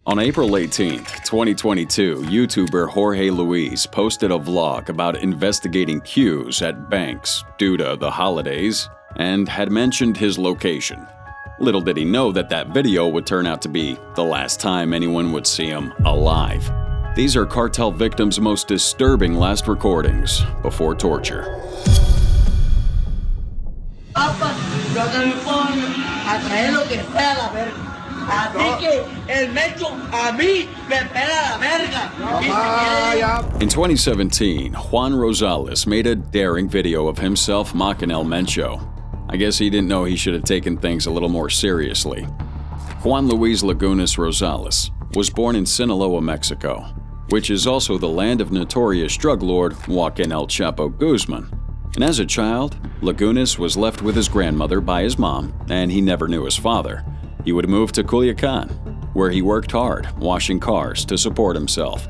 On April 18, 2022, YouTuber Jorge Louise posted a vlog about investigating queues at banks due to the holidays and had mentioned his location. Little did he know that that video would turn out to be the last time anyone would see him alive. These are Cartel victims' most disturbing last recordings before torture. Papa, yo te pongo a traer lo que sea la verga. Así que el mecho a mí me pela la verga. In 2017, Juan Rosales made a daring video of himself mocking El Mencho. I guess he didn't know he should have taken things a little more seriously. Juan Luis Lagunas Rosales was born in Sinaloa, Mexico, which is also the land of notorious drug lord Joaquin El Chapo Guzman. And as a child, Lagunas was left with his grandmother by his mom, and he never knew his father. He would move to Culiacan, where he worked hard, washing cars to support himself.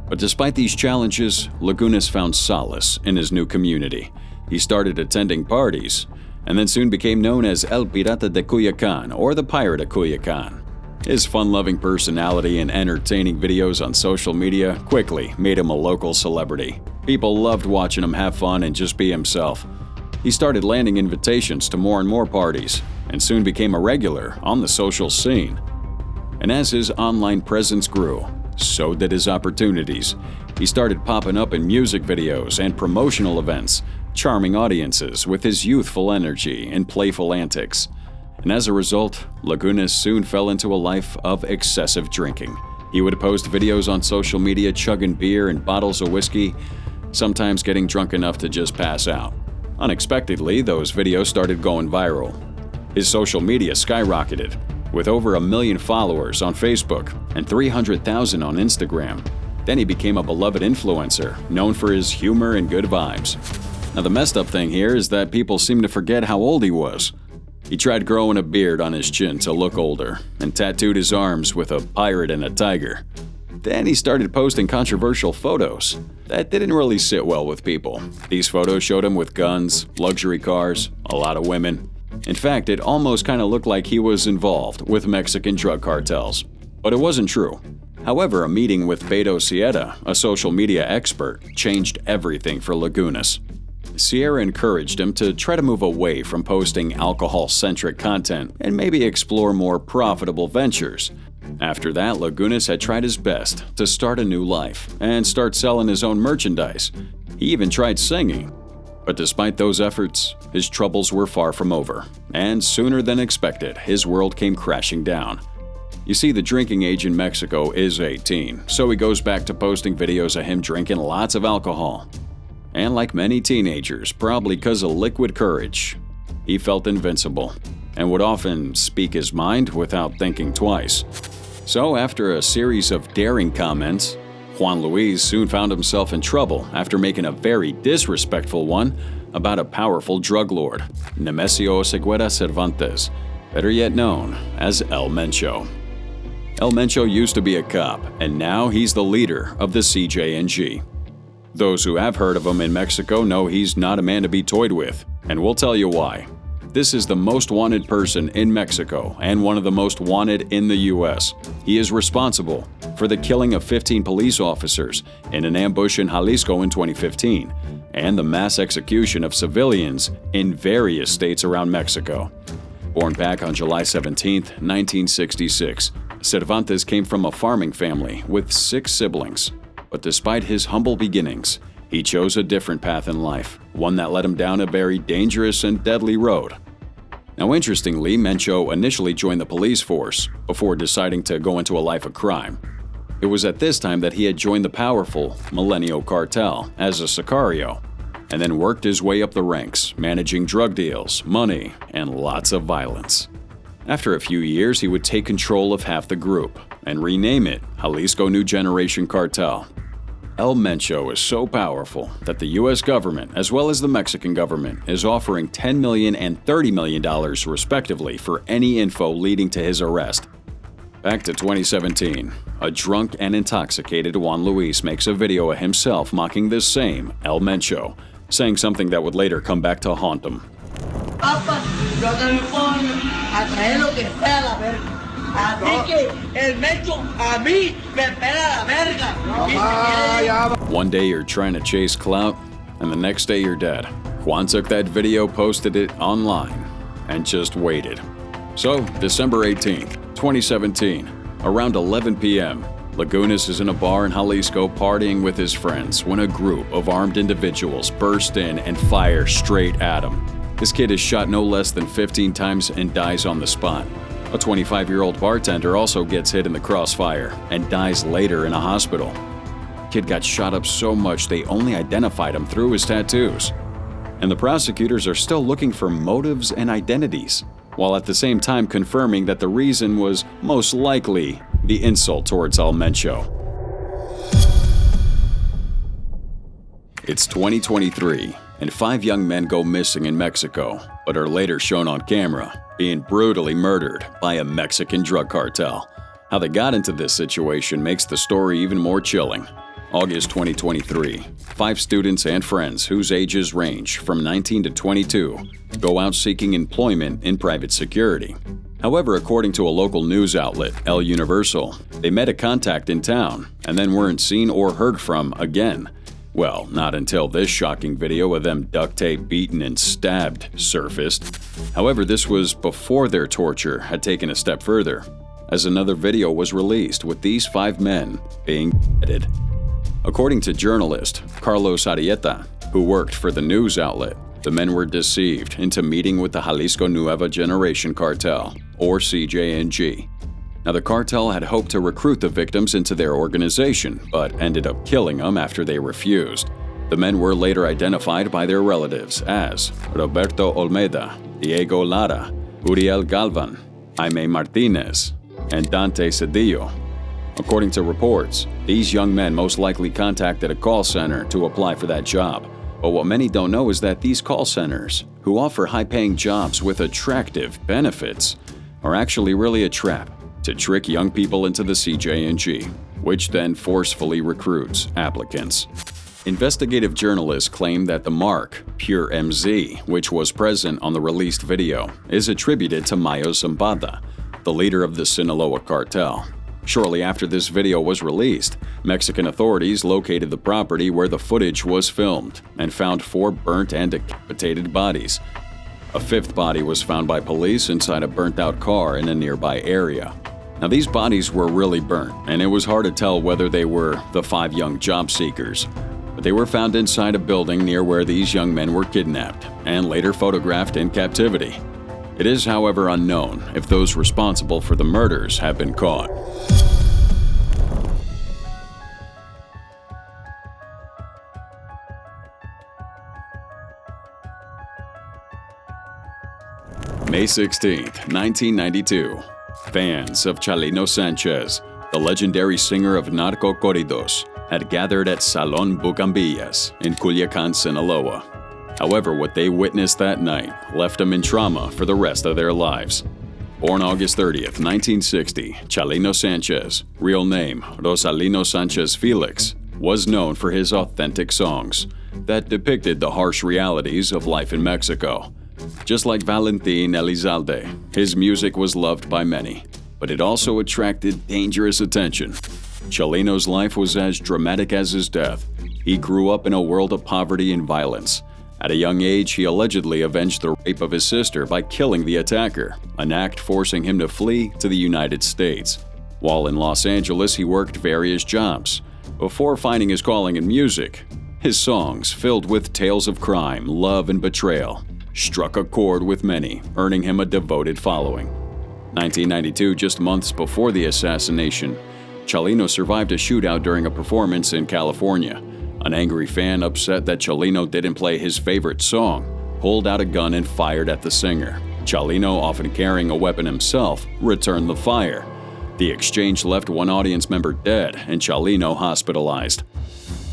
But despite these challenges, Lagunas found solace in his new community. He started attending parties, and then soon became known as El Pirata de Culiacan, or the Pirate of Culiacan. His fun-loving personality and entertaining videos on social media quickly made him a local celebrity. People loved watching him have fun and just be himself. He started landing invitations to more and more parties, and soon became a regular on the social scene. And as his online presence grew, so did his opportunities. He started popping up in music videos and promotional events, charming audiences with his youthful energy and playful antics. And as a result, Lagunas soon fell into a life of excessive drinking. He would post videos on social media chugging beer and bottles of whiskey, sometimes getting drunk enough to just pass out. Unexpectedly, those videos started going viral. His social media skyrocketed, with over 1 million followers on Facebook and 300,000 on Instagram. Then he became a beloved influencer, known for his humor and good vibes. Now the messed up thing here is that people seem to forget how old he was. He tried growing a beard on his chin to look older, and tattooed his arms with a pirate and a tiger. Then he started posting controversial photos that didn't really sit well with people. These photos showed him with guns, luxury cars, a lot of women. In fact, it almost kind of looked like he was involved with Mexican drug cartels. But it wasn't true. However, a meeting with Beto Sierra, a social media expert, changed everything for Lagunas. Sierra encouraged him to try to move away from posting alcohol-centric content and maybe explore more profitable ventures. After that, Lagunas had tried his best to start a new life and start selling his own merchandise. He even tried singing. But despite those efforts, his troubles were far from over, and sooner than expected, his world came crashing down. You see, the drinking age in Mexico is 18, so he goes back to posting videos of him drinking lots of alcohol. And like many teenagers, probably because of liquid courage, he felt invincible and would often speak his mind without thinking twice. So after a series of daring comments, Juan Luis soon found himself in trouble after making a very disrespectful one about a powerful drug lord, Nemesio Oseguera Cervantes, better yet known as El Mencho. El Mencho used to be a cop, and now he's the leader of the CJNG. Those who have heard of him in Mexico know he's not a man to be toyed with, and we'll tell you why. This is the most wanted person in Mexico and one of the most wanted in the U.S. He is responsible for the killing of 15 police officers in an ambush in Jalisco in 2015 and the mass execution of civilians in various states around Mexico. Born back on July 17, 1966, Cervantes came from a farming family with 6 siblings. But despite his humble beginnings, he chose a different path in life, one that led him down a very dangerous and deadly road. Now interestingly, Mencho initially joined the police force before deciding to go into a life of crime. It was at this time that he had joined the powerful Milenio Cartel as a sicario, and then worked his way up the ranks, managing drug deals, money, and lots of violence. After a few years, he would take control of half the group and rename it Jalisco New Generation Cartel. El Mencho is so powerful that the U.S. government, as well as the Mexican government, is offering $10 million and $30 million respectively for any info leading to his arrest. Back to 2017, a drunk and intoxicated Juan Luis makes a video of himself mocking this same El Mencho, saying something that would later come back to haunt him. Papa, yo te pongo a traer lo que sea la verga. Así que el Mecho a mí me pela la verga. One day you're trying to chase clout, and the next day you're dead. Juan took that video, posted it online, and just waited. So, December 18th, 2017, around 11 p.m., Lagunas is in a bar in Jalisco partying with his friends when a group of armed individuals burst in and fire straight at him. This kid is shot no less than 15 times and dies on the spot. A 25-year-old bartender also gets hit in the crossfire and dies later in a hospital. Kid got shot up so much they only identified him through his tattoos. And the prosecutors are still looking for motives and identities, while at the same time confirming that the reason was most likely the insult towards El Mencho. It's 2023, and 5 young men go missing in Mexico, but are later shown on camera being brutally murdered by a Mexican drug cartel. How they got into this situation makes the story even more chilling. August 2023, 5 students and friends whose ages range from 19 to 22 go out seeking employment in private security. However, according to a local news outlet, El Universal, they met a contact in town and then weren't seen or heard from again. Well, not until this shocking video of them duct tape beaten and stabbed surfaced. However, this was before their torture had taken a step further, as another video was released with these 5 men being beheaded. According to journalist Carlos Arieta, who worked for the news outlet, the men were deceived into meeting with the Jalisco Nueva Generation Cartel, or CJNG. Now, the cartel had hoped to recruit the victims into their organization, but ended up killing them after they refused. The men were later identified by their relatives as Roberto Olmeda, Diego Lara, Uriel Galvan, Jaime Martinez, and Dante Cedillo. According to reports, these young men most likely contacted a call center to apply for that job. But what many don't know is that these call centers, who offer high-paying jobs with attractive benefits, are actually really a trap to trick young people into the CJNG, which then forcefully recruits applicants. Investigative journalists claim that the mark, Pure MZ, which was present on the released video, is attributed to Mayo Zambada, the leader of the Sinaloa cartel. Shortly after this video was released, Mexican authorities located the property where the footage was filmed and found 4 burnt and decapitated bodies. A 5th body was found by police inside a burnt-out car in a nearby area. Now, these bodies were really burnt, and it was hard to tell whether they were the 5 young job seekers. But they were found inside a building near where these young men were kidnapped and later photographed in captivity. It is, however, unknown if those responsible for the murders have been caught. May 16, 1992. Fans of Chalino Sanchez, the legendary singer of narco corridos, had gathered at Salon Bugambillas in Culiacan, Sinaloa. However, what they witnessed that night left them in trauma for the rest of their lives. Born August 30th, 1960, Chalino Sanchez, real name Chalino Sanchez Felix, was known for his authentic songs that depicted the harsh realities of life in Mexico. Just like Valentin Elizalde, his music was loved by many, but it also attracted dangerous attention. Chalino's life was as dramatic as his death. He grew up in a world of poverty and violence. At a young age, he allegedly avenged the rape of his sister by killing the attacker, an act forcing him to flee to the United States. While in Los Angeles, he worked various jobs. Before finding his calling in music, his songs, filled with tales of crime, love, and betrayal, struck a chord with many, earning him a devoted following. 1992, just months before the assassination, Chalino survived a shootout during a performance in California. An angry fan, upset that Chalino didn't play his favorite song, pulled out a gun and fired at the singer. Chalino, often carrying a weapon himself, returned the fire. The exchange left one audience member dead and Chalino hospitalized.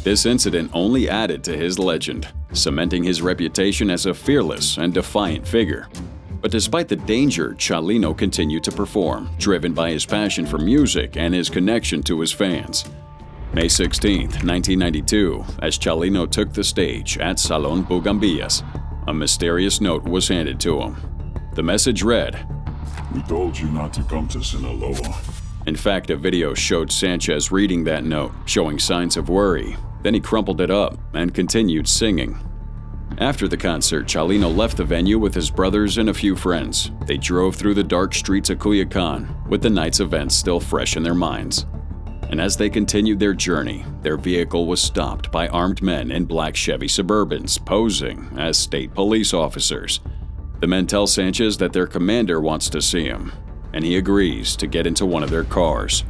This incident only added to his legend, cementing his reputation as a fearless and defiant figure. But despite the danger, Chalino continued to perform, driven by his passion for music and his connection to his fans. May 16, 1992, as Chalino took the stage at Salon Bugambillas, a mysterious note was handed to him. The message read, We told you not to come to Sinaloa. In fact, a video showed Sanchez reading that note, showing signs of worry. Then he crumpled it up and continued singing. After the concert, Chalino left the venue with his brothers and a few friends. They drove through the dark streets of Culiacan, with the night's events still fresh in their minds. And as they continued their journey, their vehicle was stopped by armed men in black Chevy Suburbans, posing as state police officers. The men tell Sanchez that their commander wants to see him, and he agrees to get into one of their cars.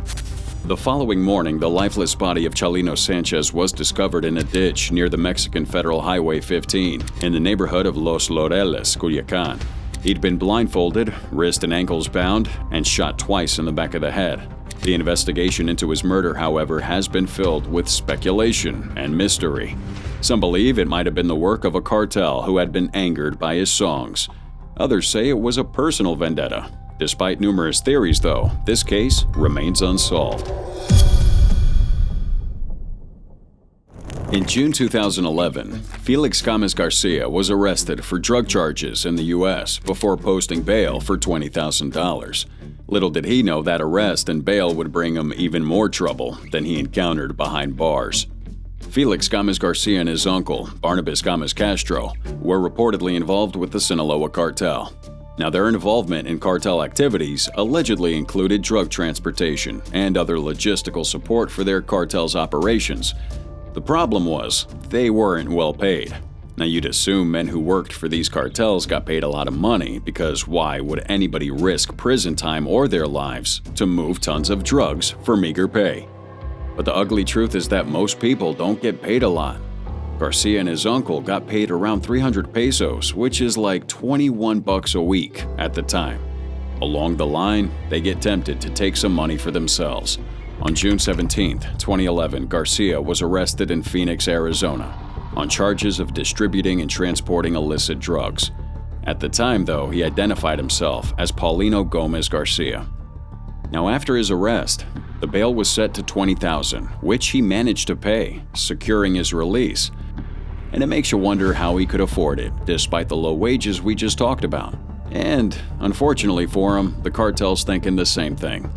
The following morning, the lifeless body of Chalino Sanchez was discovered in a ditch near the Mexican Federal Highway 15 in the neighborhood of Los Laureles, Culiacan. He'd been blindfolded, wrist and ankles bound, and shot twice in the back of the head. The investigation into his murder, however, has been filled with speculation and mystery. Some believe it might have been the work of a cartel who had been angered by his songs. Others say it was a personal vendetta. Despite numerous theories, though, this case remains unsolved. In June 2011, Felix Garcia was arrested for drug charges in the U.S. before posting bail for $20,000. Little did he know that arrest and bail would bring him even more trouble than he encountered behind bars. Felix Garcia and his uncle, Barnabas Castro, were reportedly involved with the Sinaloa cartel. Now, their involvement in cartel activities allegedly included drug transportation and other logistical support for their cartel's operations. The problem was, they weren't well paid. Now, you'd assume men who worked for these cartels got paid a lot of money, because why would anybody risk prison time or their lives to move tons of drugs for meager pay? But the ugly truth is that most people don't get paid a lot. Garcia and his uncle got paid around 300 pesos, which is like $21 a week at the time. Along the line, they get tempted to take some money for themselves. On June 17, 2011, Garcia was arrested in Phoenix, Arizona, on charges of distributing and transporting illicit drugs. At the time, though, he identified himself as Paulino Gomez Garcia. Now, after his arrest, the bail was set to $20,000, which he managed to pay, securing his release. And it makes you wonder how he could afford it, despite the low wages we just talked about. And, unfortunately for him, the cartel's thinking the same thing.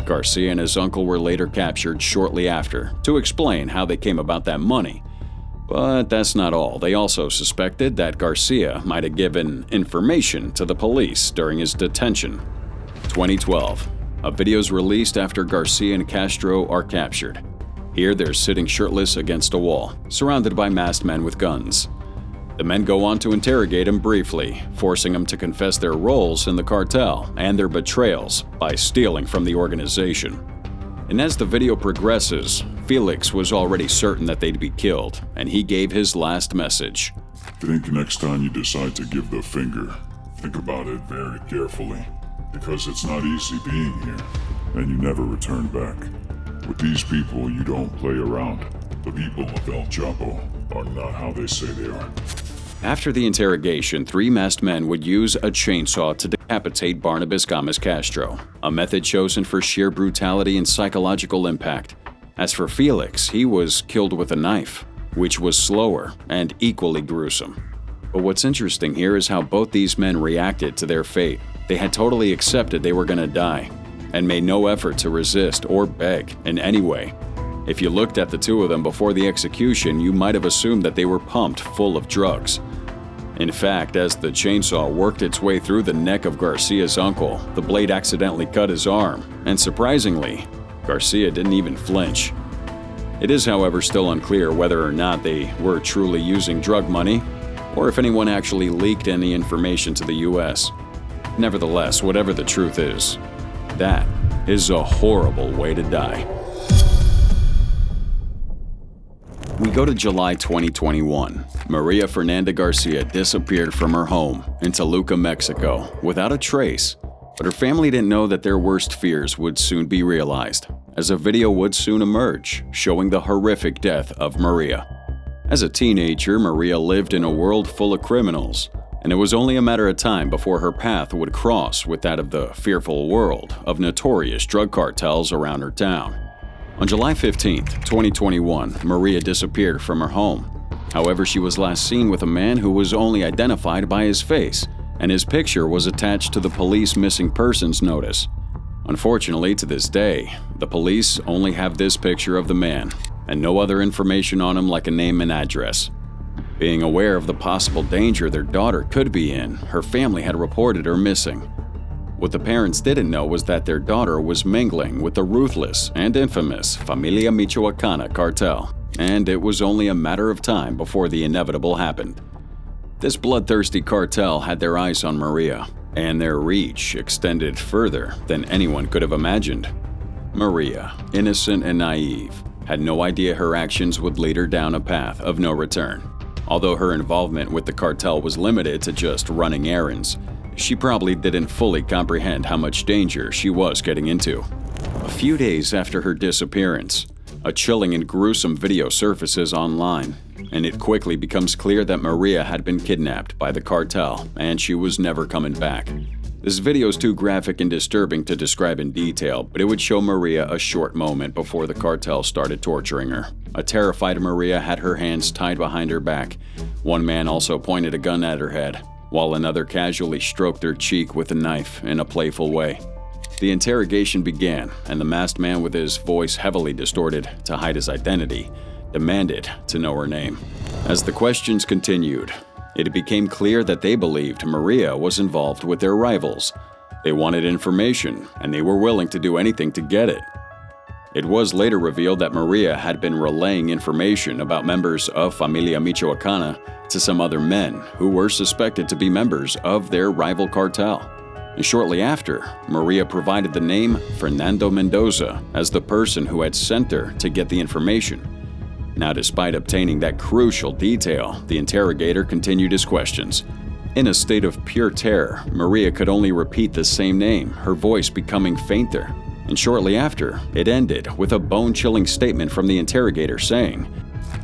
Garcia and his uncle were later captured shortly after to explain how they came about that money. But that's not all. They also suspected that Garcia might have given information to the police during his detention. 2012. A video's released after Garcia and Castro are captured. Here they're sitting shirtless against a wall, surrounded by masked men with guns. The men go on to interrogate him briefly, forcing them to confess their roles in the cartel and their betrayals by stealing from the organization. And as the video progresses, Felix was already certain that they'd be killed, and he gave his last message. Think next time you decide to give the finger, think about it very carefully, because it's not easy being here, and you never return back. With these people, you don't play around. The people of El Chapo are not how they say they are. After the interrogation, 3 masked men would use a chainsaw to decapitate Barnabas Castro, a method chosen for sheer brutality and psychological impact. As for Felix, he was killed with a knife, which was slower and equally gruesome. But what's interesting here is how both these men reacted to their fate. They had totally accepted they were going to die, and made no effort to resist or beg in any way. If you looked at the two of them before the execution, you might have assumed that they were pumped full of drugs. In fact, as the chainsaw worked its way through the neck of Garcia's uncle, the blade accidentally cut his arm, and surprisingly, Garcia didn't even flinch. It is, however, still unclear whether or not they were truly using drug money, or if anyone actually leaked any information to the U.S. Nevertheless, whatever the truth is, that is a horrible way to die. We go to July 2021. Maria Fernanda Garcia disappeared from her home in Toluca, Mexico, without a trace. But her family didn't know that their worst fears would soon be realized, as a video would soon emerge showing the horrific death of Maria. As a teenager, Maria lived in a world full of criminals, and it was only a matter of time before her path would cross with that of the fearful world of notorious drug cartels around her town. On July 15, 2021, Maria disappeared from her home. However, she was last seen with a man who was only identified by his face, and his picture was attached to the police missing persons notice. Unfortunately, to this day, the police only have this picture of the man and no other information on him like a name and address. Being aware of the possible danger their daughter could be in, her family had reported her missing. What the parents didn't know was that their daughter was mingling with the ruthless and infamous Familia Michoacana cartel, and it was only a matter of time before the inevitable happened. This bloodthirsty cartel had their eyes on Maria, and their reach extended further than anyone could have imagined. Maria, innocent and naive, had no idea her actions would lead her down a path of no return. Although her involvement with the cartel was limited to just running errands, she probably didn't fully comprehend how much danger she was getting into. A few days after her disappearance, a chilling and gruesome video surfaces online, and it quickly becomes clear that Maria had been kidnapped by the cartel and she was never coming back. This video is too graphic and disturbing to describe in detail, but it would show Maria a short moment before the cartel started torturing her. A terrified Maria had her hands tied behind her back. One man also pointed a gun at her head, while another casually stroked her cheek with a knife in a playful way. The interrogation began, and the masked man, with his voice heavily distorted to hide his identity, demanded to know her name. As the questions continued, it became clear that they believed Maria was involved with their rivals. They wanted information, and they were willing to do anything to get it. It was later revealed that Maria had been relaying information about members of Familia Michoacana to some other men who were suspected to be members of their rival cartel. And shortly after, Maria provided the name Fernando Mendoza as the person who had sent her to get the information. Now, despite obtaining that crucial detail, the interrogator continued his questions. In a state of pure terror, Maria could only repeat the same name, her voice becoming fainter. And shortly after, it ended with a bone-chilling statement from the interrogator saying,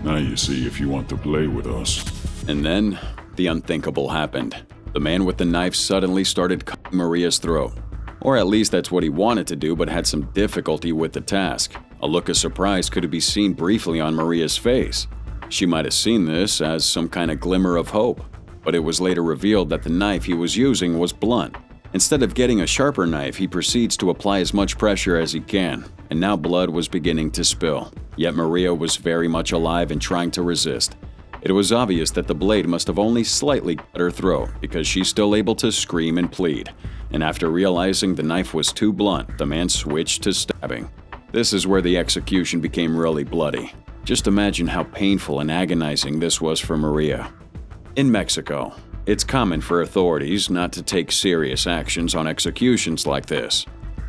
"Now you see if you want to play with us." And then, the unthinkable happened. The man with the knife suddenly started cutting Maria's throat. Or at least that's what he wanted to do, but had some difficulty with the task. A look of surprise could be seen briefly on Maria's face. She might have seen this as some kind of glimmer of hope, but it was later revealed that the knife he was using was blunt. Instead of getting a sharper knife, he proceeds to apply as much pressure as he can, and now blood was beginning to spill. Yet Maria was very much alive and trying to resist. It was obvious that the blade must have only slightly cut her throat because she's still able to scream and plead. And after realizing the knife was too blunt, the man switched to stabbing. This is where the execution became really bloody. Just imagine how painful and agonizing this was for Maria. In Mexico, it's common for authorities not to take serious actions on executions like this.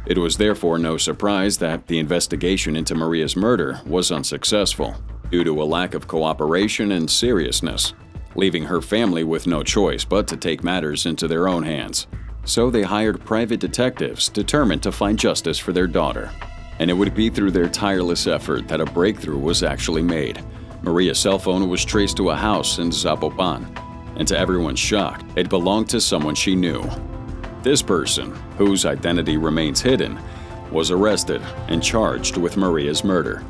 It was therefore no surprise that the investigation into Maria's murder was unsuccessful due to a lack of cooperation and seriousness, leaving her family with no choice but to take matters into their own hands. So they hired private detectives determined to find justice for their daughter. And it would be through their tireless effort that a breakthrough was actually made. Maria's cell phone was traced to a house in Zapopan, and to everyone's shock, it belonged to someone she knew. This person, whose identity remains hidden, was arrested and charged with Maria's murder.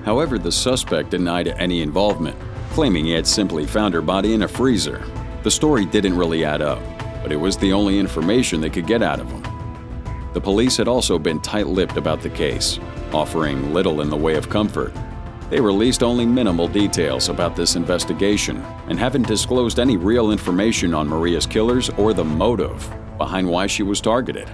However, the suspect denied any involvement, claiming he had simply found her body in a freezer. The story didn't really add up, but it was the only information they could get out of him. The police had also been tight-lipped about the case, offering little in the way of comfort. They released only minimal details about this investigation and haven't disclosed any real information on Maria's killers or the motive behind why she was targeted.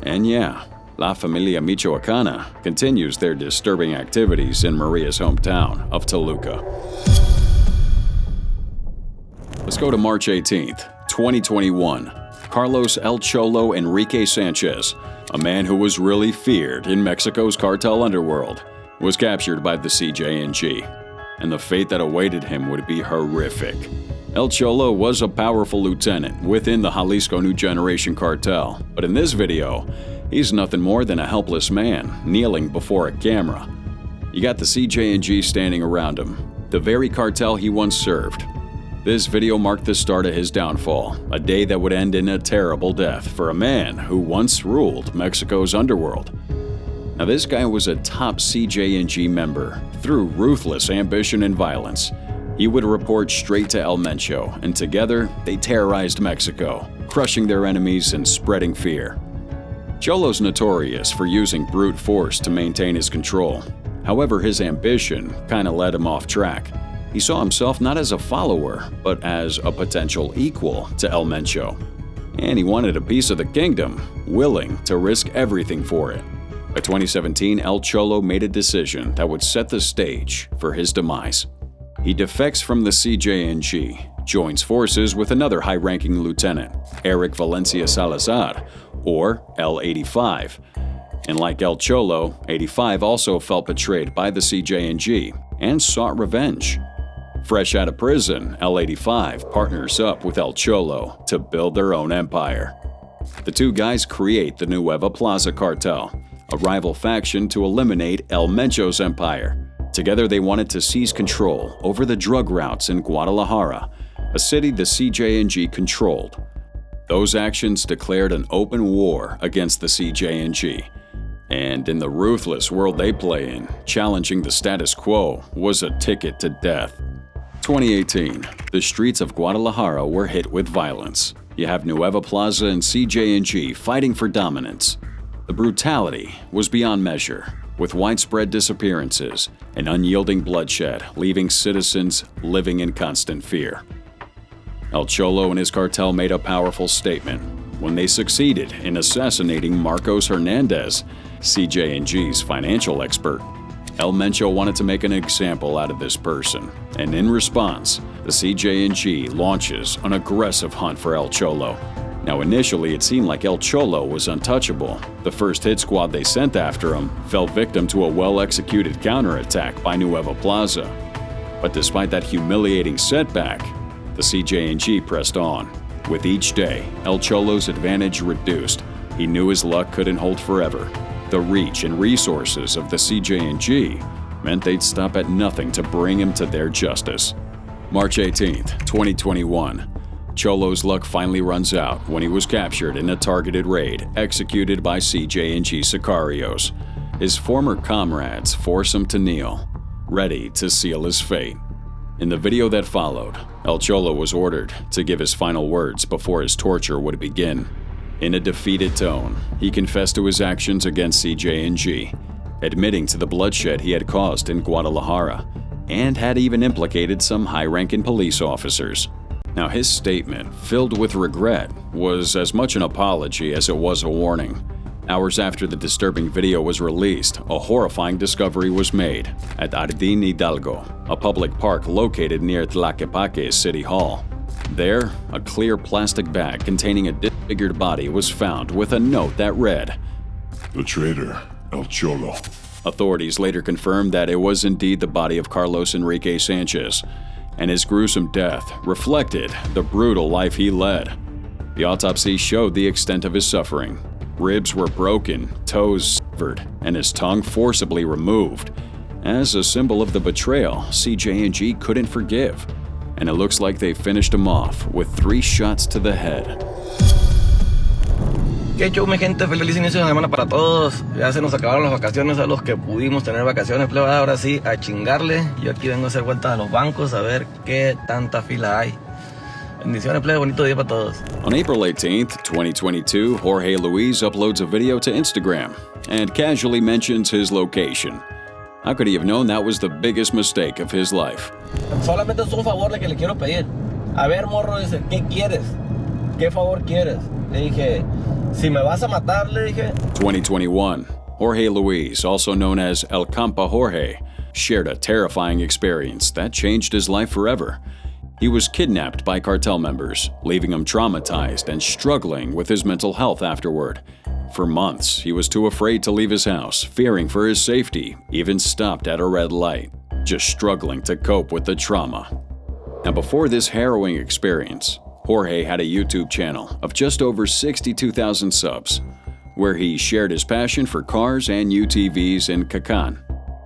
And yeah, La Familia Michoacana continues their disturbing activities in Maria's hometown of Toluca. Let's go to March 18th, 2021. Carlos El Cholo Enrique Sanchez, a man who was really feared in Mexico's cartel underworld, was captured by the CJNG, and the fate that awaited him would be horrific. El Cholo was a powerful lieutenant within the Jalisco New Generation cartel, but in this video, he's nothing more than a helpless man kneeling before a camera. You got the CJNG standing around him, the very cartel he once served. This video marked the start of his downfall, a day that would end in a terrible death for a man who once ruled Mexico's underworld. Now, this guy was a top CJNG member through ruthless ambition and violence. He would report straight to El Mencho, and together they terrorized Mexico, crushing their enemies and spreading fear. Cholo's notorious for using brute force to maintain his control. However, his ambition kinda led him off track. He saw himself not as a follower, but as a potential equal to El Mencho. And he wanted a piece of the kingdom, willing to risk everything for it. By 2017, El Cholo made a decision that would set the stage for his demise. He defects from the CJNG, joins forces with another high-ranking lieutenant, Eric Valencia Salazar, or L85. And like El Cholo, 85 also felt betrayed by the CJNG and sought revenge. Fresh out of prison, L85 partners up with El Cholo to build their own empire. The two guys create the Nueva Plaza Cartel, a rival faction to eliminate El Mencho's empire. Together they wanted to seize control over the drug routes in Guadalajara, a city the CJNG controlled. Those actions declared an open war against the CJNG. And in the ruthless world they play in, challenging the status quo was a ticket to death. 2018, the streets of Guadalajara were hit with violence. You have Nueva Plaza and CJNG fighting for dominance. The brutality was beyond measure, with widespread disappearances and unyielding bloodshed, leaving citizens living in constant fear. El Cholo and his cartel made a powerful statement when they succeeded in assassinating Marcos Hernandez, CJNG's financial expert. El Mencho wanted to make an example out of this person, and in response, the CJNG launches an aggressive hunt for El Cholo. Now initially it seemed like El Cholo was untouchable. The first hit squad they sent after him fell victim to a well-executed counterattack by Nueva Plaza. But despite that humiliating setback, the CJNG pressed on. With each day, El Cholo's advantage reduced. He knew his luck couldn't hold forever. The reach and resources of the CJNG meant they'd stop at nothing to bring him to their justice. March 18th, 2021. Cholo's luck finally runs out when he was captured in a targeted raid executed by CJNG sicarios. His former comrades force him to kneel, ready to seal his fate. In the video that followed, El Cholo was ordered to give his final words before his torture would begin. In a defeated tone, he confessed to his actions against CJNG, admitting to the bloodshed he had caused in Guadalajara, and had even implicated some high-ranking police officers. Now, his statement, filled with regret, was as much an apology as it was a warning. Hours after the disturbing video was released, a horrifying discovery was made at Jardín Hidalgo, a public park located near Tlaquepaque City Hall. There, a clear plastic bag containing a disfigured body was found with a note that read, "The traitor, El Cholo." Authorities later confirmed that it was indeed the body of Carlos Enrique Sanchez, and his gruesome death reflected the brutal life he led. The autopsy showed the extent of his suffering. Ribs were broken, toes severed, and his tongue forcibly removed. As a symbol of the betrayal, CJNG couldn't forgive, and it looks like they finished him off with 3 shots to the head. ¿Qué show, mi gente? Feliz inicio de semana para todos. Ya se nos acabaron las vacaciones a los que pudimos tener vacaciones, plebada. Ahora sí, a chingarle. Yo aquí vengo a hacer vueltas a los bancos a ver qué tanta fila hay. Bendiciones, plebe. Bonito día para todos. On April 18th, 2022, Jorge Louise uploads a video to Instagram and casually mentions his location. How could he have known that was the biggest mistake of his life? Solamente es un favor que le quiero pedir. A ver, morro, dice, ¿qué quieres? ¿Qué favor quieres? Le dije, si me vas a matar, le dije. 2021, Jorge Louise, also known as El Campa Jorge, shared a terrifying experience that changed his life forever. He was kidnapped by cartel members, leaving him traumatized and struggling with his mental health afterward. For months, he was too afraid to leave his house, fearing for his safety, even stopped at a red light, just struggling to cope with the trauma. Now, before this harrowing experience, Jorge had a YouTube channel of just over 62,000 subs, where he shared his passion for cars and UTVs in Cacan.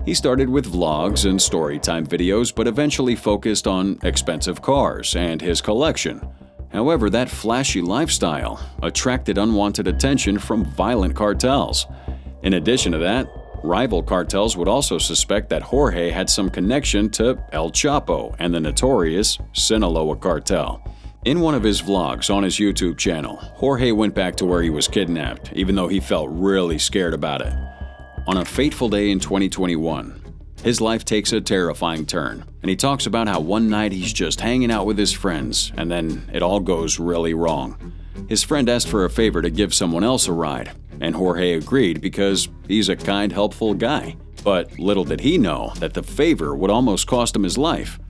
He started with vlogs and storytime videos, but eventually focused on expensive cars and his collection. However, that flashy lifestyle attracted unwanted attention from violent cartels. In addition to that, Rival cartels would also suspect that Jorge had some connection to El Chapo and the notorious Sinaloa cartel. In one of his vlogs on his YouTube channel, Jorge went back to where he was kidnapped, even though he felt really scared about it. On a fateful day in 2021, his life takes a terrifying turn, and he talks about how one night he's just hanging out with his friends, and then it all goes really wrong. His friend asked for a favor to give someone else a ride, and Jorge agreed because he's a kind, helpful guy. But little did he know that the favor would almost cost him his life.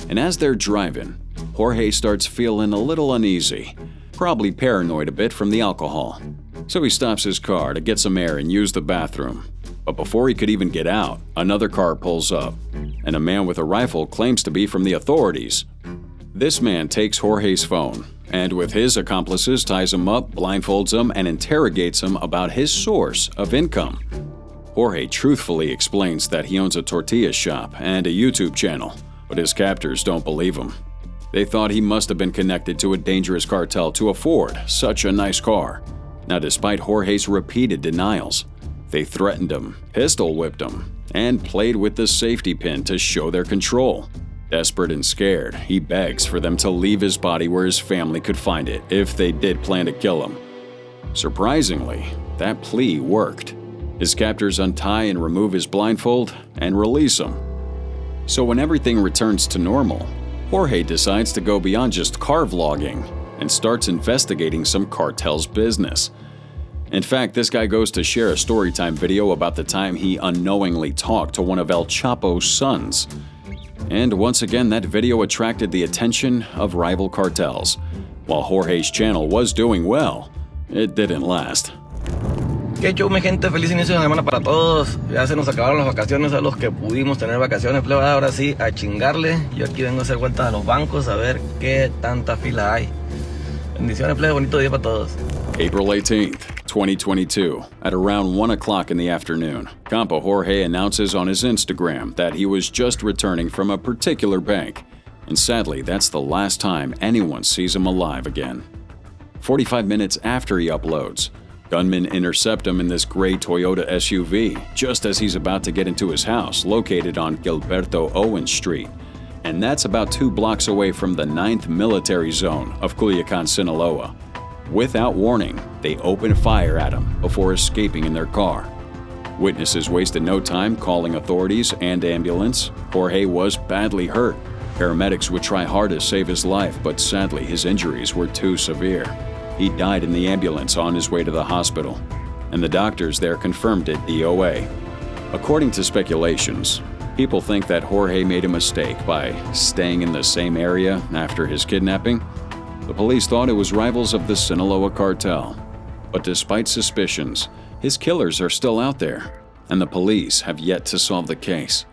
And as they're driving, Jorge starts feeling a little uneasy, probably paranoid a bit from the alcohol. So he stops his car to get some air and use the bathroom. But before he could even get out, another car pulls up, and a man with a rifle claims to be from the authorities. This man takes Jorge's phone, and with his accomplices ties him up, blindfolds him, and interrogates him about his source of income. Jorge truthfully explains that he owns a tortilla shop and a YouTube channel, but his captors don't believe him. They thought he must have been connected to a dangerous cartel to afford such a nice car. Now, despite Jorge's repeated denials, they threatened him, pistol whipped him, and played with the safety pin to show their control. Desperate and scared, he begs for them to leave his body where his family could find it if they did plan to kill him. Surprisingly, that plea worked. His captors untie and remove his blindfold and release him. So when everything returns to normal, Jorge decides to go beyond just car vlogging and starts investigating some cartel's business. In fact, this guy goes to share a storytime video about the time he unknowingly talked to one of El Chapo's sons. And once again, that video attracted the attention of rival cartels. While Jorge's channel was doing well, it didn't last. ¿Qué show, mi gente? Feliz inicio de semana para todos. Ya se nos acabaron las vacaciones a los que pudimos tener vacaciones, plebada. Ahora sí, a chingarle. Yo aquí vengo a hacer vueltas a los bancos a ver qué tanta fila hay. Bendiciones, plebe. Bonito día para todos. April 18th, 2022, at around 1 o'clock in the afternoon, Compa Jorge announces on his Instagram that he was just returning from a particular bank. And sadly, that's the last time anyone sees him alive again. 45 minutes after he uploads, gunmen intercept him in this gray Toyota SUV just as he's about to get into his house located on Gilberto Owens Street. And that's about 2 blocks away from the 9th Military Zone of Culiacan, Sinaloa. Without warning, they open fire at him before escaping in their car. Witnesses wasted no time calling authorities and ambulance. Jorge was badly hurt. Paramedics would try hard to save his life, but sadly his injuries were too severe. He died in the ambulance on his way to the hospital, and the doctors there confirmed it DOA. According to speculations, people think that Jorge made a mistake by staying in the same area after his kidnapping. The police thought it was rivals of the Sinaloa cartel. But despite suspicions, his killers are still out there, and the police have yet to solve the case.